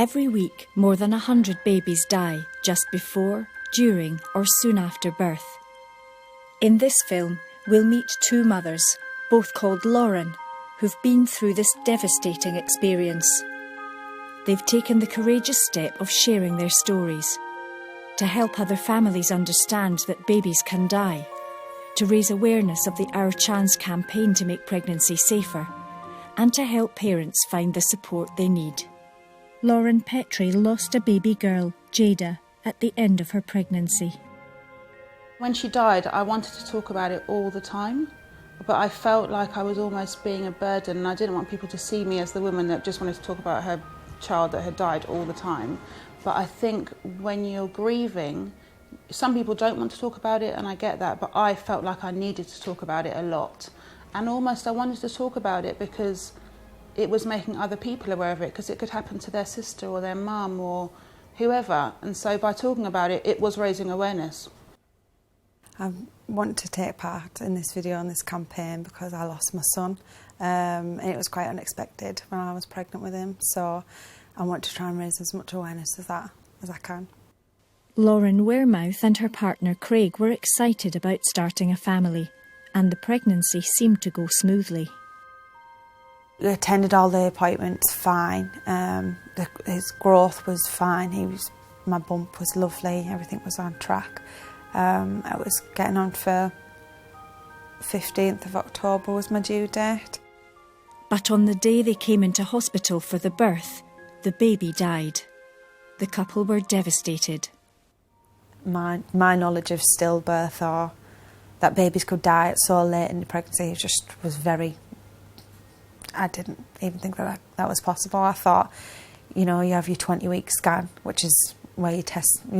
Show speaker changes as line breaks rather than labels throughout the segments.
Every week, more than 100 babies die just before, during or soon after birth. In this film, we'll meet two mothers, both called Lauren, who've been through this devastating experience. They've taken the courageous step of sharing their stories to help other families understand that babies can die, to raise awareness of the Our Chance campaign to make pregnancy safer, and to help parents find the support they need. Lauren Petrie lost a baby girl, Jada, at the end of her pregnancy.
When she died, I wanted to talk about it all the time, but I felt like I was almost being a burden, and I didn't want people to see me as the woman that just wanted to talk about her child that had died all the time. But I think when you're grieving, some people don't want to talk about it, and I get that, but I felt like I needed to talk about it a lot. And almost I wanted to talk about it because it was making other people aware of it, because it could happen to their sister or their mum or whoever. And so by talking about it, it was raising awareness.
I want to take part in this video on this campaign because I lost my son, and it was quite unexpected when I was pregnant with him. So I want to try and raise as much awareness as I can.
Lauren Wearmouth and her partner Craig were excited about starting a family, and the pregnancy seemed to go smoothly.
I attended all the appointments fine. His growth was fine. My bump was lovely. Everything was on track. I was getting on for 15th of October was my due date.
But on the day they came into hospital for the birth, the baby died. The couple were devastated.
My knowledge of stillbirth or that babies could die at so late in the pregnancy just was very... I didn't even think that was possible. I thought, you have your 20-week scan, which is where you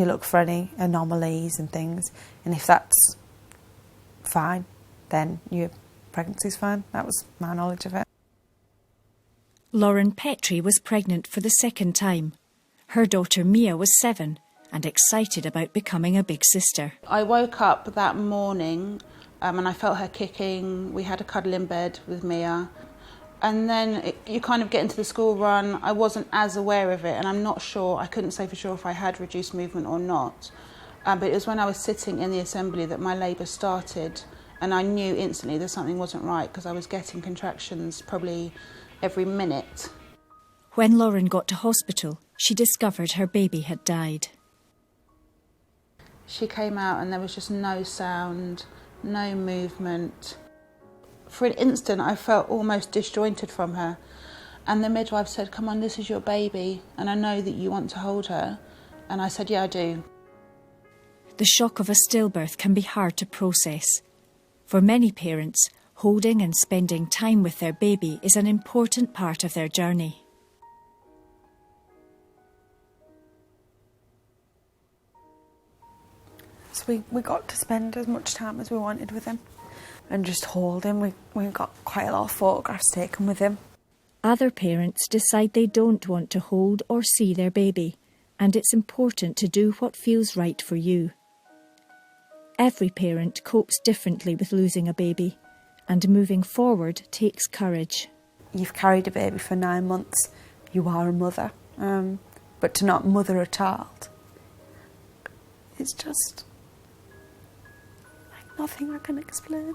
look for any anomalies and things, and if that's fine, then your pregnancy's fine. That was my knowledge of it.
Lauren Petrie was pregnant for the second time. Her daughter Mia was 7 and excited about becoming a big sister.
I woke up that morning and I felt her kicking. We had a cuddle in bed with Mia. And then you kind of get into the school run. I wasn't as aware of it, and I'm not sure, I couldn't say for sure if I had reduced movement or not. But it was when I was sitting in the assembly that my labour started, and I knew instantly that something wasn't right because I was getting contractions probably every minute.
When Lauren got to hospital, she discovered her baby had died.
She came out and there was just no sound, no movement. For an instant, I felt almost disjointed from her. And the midwife said, "Come on, this is your baby, and I know that you want to hold her." And I said, "Yeah, I do."
The shock of a stillbirth can be hard to process. For many parents, holding and spending time with their baby is an important part of their journey.
So we got to spend as much time as we wanted with him. And just hold him. We got quite a lot of photographs taken with him.
Other parents decide they don't want to hold or see their baby, and it's important to do what feels right for you. Every parent copes differently with losing a baby, and moving forward takes courage.
You've carried a baby for 9 months. You are a mother. But to not mother a child, it's just... nothing I can explain.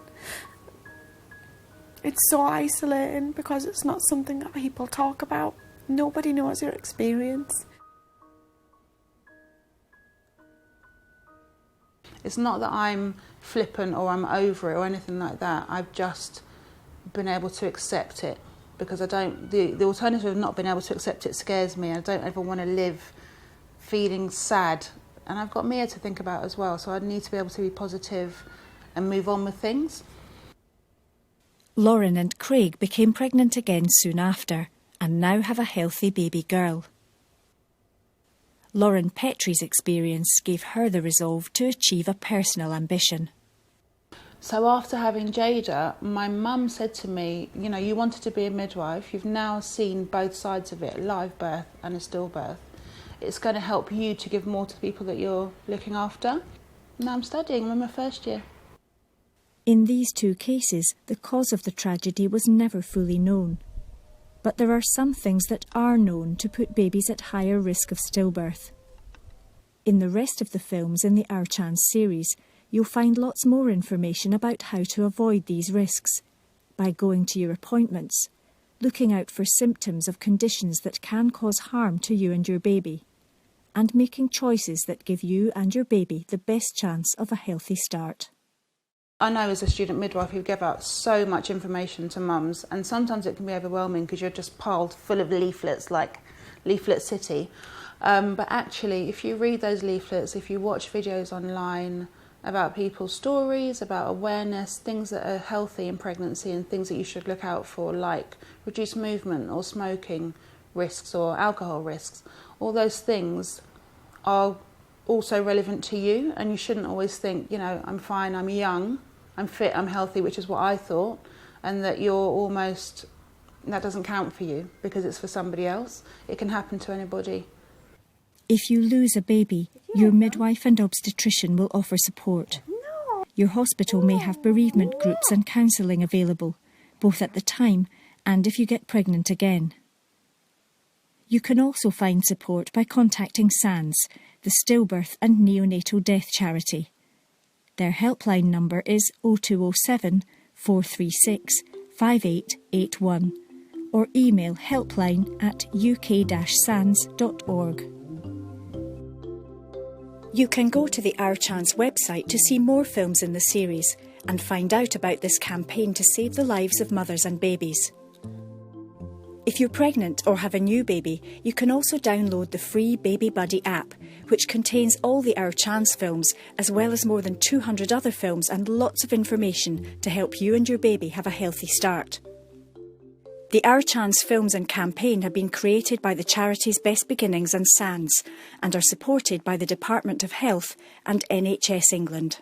It's so isolating because it's not something that people talk about. Nobody knows your experience.
It's not that I'm flippant or I'm over it or anything like that. I've just been able to accept it because the alternative of not being able to accept it scares me. I don't ever want to live feeling sad. And I've got Mia to think about as well, so I need to be able to be positive and move on with things.
Lauren and Craig became pregnant again soon after and now have a healthy baby girl. Lauren Petrie's experience gave her the resolve to achieve a personal ambition.
So after having Jada, my mum said to me, you wanted to be a midwife, you've now seen both sides of it, a live birth and a stillbirth. It's going to help you to give more to the people that you're looking after. Now I'm studying, I'm in my first year.
In these two cases, the cause of the tragedy was never fully known. but there are some things that are known to put babies at higher risk of stillbirth. In the rest of the films in the Our Chance series, you'll find lots more information about how to avoid these risks by going to your appointments, looking out for symptoms of conditions that can cause harm to you and your baby, and making choices that give you and your baby the best chance of a healthy start.
I know as a student midwife you give out so much information to mums, and sometimes it can be overwhelming because you're just piled full of leaflets like Leaflet City. But actually, if you read those leaflets, if you watch videos online about people's stories, about awareness, things that are healthy in pregnancy and things that you should look out for, like reduced movement or smoking risks or alcohol risks, all those things are also relevant to you, and you shouldn't always think, you know, I'm fine, I'm young, I'm fit, I'm healthy, which is what I thought, and that that doesn't count for you because it's for somebody else. It can happen to anybody.
If you lose a baby, your midwife and obstetrician will offer support. Your hospital may have bereavement groups and counselling available, both at the time and if you get pregnant again. You can also find support by contacting SANS, the Stillbirth and Neonatal Death Charity. Their helpline number is 0207 436 5881 or email helpline@uk-sans.org. You can go to the Our Chance website to see more films in the series and find out about this campaign to save the lives of mothers and babies. If you're pregnant or have a new baby, you can also download the free Baby Buddy app, which contains all the Our Chance films, as well as more than 200 other films and lots of information to help you and your baby have a healthy start. The Our Chance films and campaign have been created by the charities Best Beginnings and SANS and are supported by the Department of Health and NHS England.